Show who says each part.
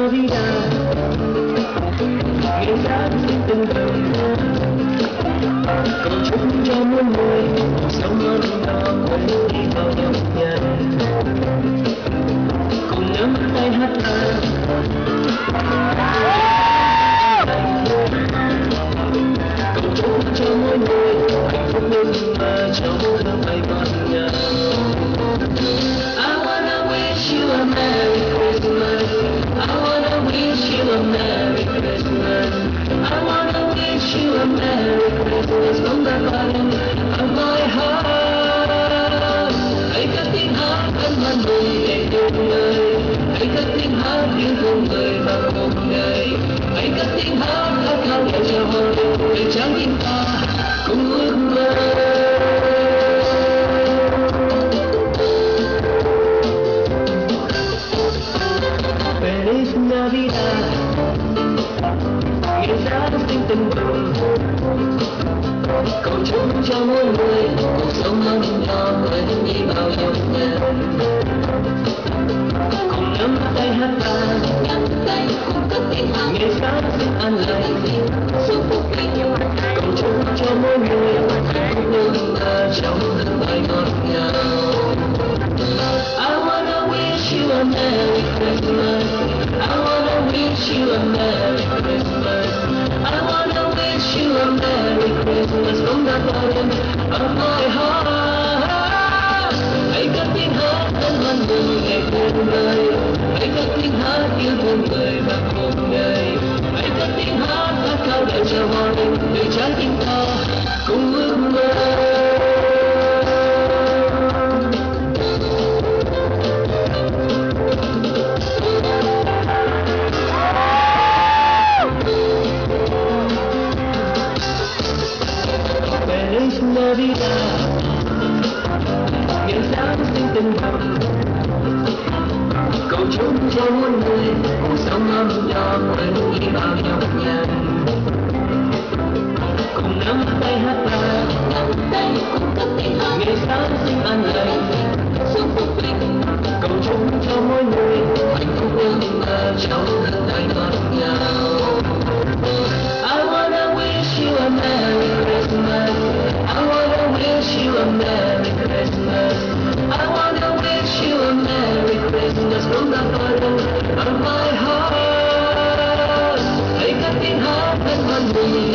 Speaker 1: Navidad, ngày Giáng sinh tình cờ, cầu chúc cho mỗi người cuộc sống ấm no quên đi bao nhọc nhằn, cùng nắm tay hát ca. Cầu chúc cho mỗi người hạnh phúc bên mà trong hương bay con nhà. I wanna wish you a Merry Christmas. I wanna wish you a Merry Christmas. I wanna wish you a Merry Christmas from the bottom of my heart. Hãy cất tiếng hát ân hoan mừng ngày thương người. Hãy cất tiếng hát yêu thương người bằng một ngày. Hãy cất tiếng hát khát khao để chào mừng để trái tim ta cùng ước mơ. Feliz Navidad, ngày Giáng sinh tình cờ, cầu chúc cho mỗi người cuộc sống ấm no quên đi bao nhọc nhằn, cùng nắm tay hát ca, cùng cất tiếng hát, ngày Giáng sinh an lành, cầu chúc cho mỗi người hạnh phúc nhưng mà trong hương bay ngọt ngào. I wanna wish you a Merry Christmas. I wanna wish you a Merry Christmas. I wanna wish you a Merry Christmas from the bottom of my heart. Hãy cất tiếng hát ân hoan mừng ngày thương người. Hãy cất tiếng hát yêu thương người bằng một ngày. Hãy cất tiếng hát khát khao để chào mừng để trái tim ta cùng ước mơ. Feliz Navidad, ngày Giáng sinh tình cờ, cầu chúc cho mỗi người cuộc sống ấm no quên đi bao nhọc nhằn, cùng nắm tay hát ca, ngày Giáng sinh an lành, cầu chúc cho mỗi người hạnh phúc nhưng mà trong hương bay ngọt ngào. I wanna wish you a Merry Christmas. I wanna wish you a Merry Christmas. I wanna wish you a Merry Christmas from the bottom of my heart. Hãy cất tiếng hát ân hoan mừng.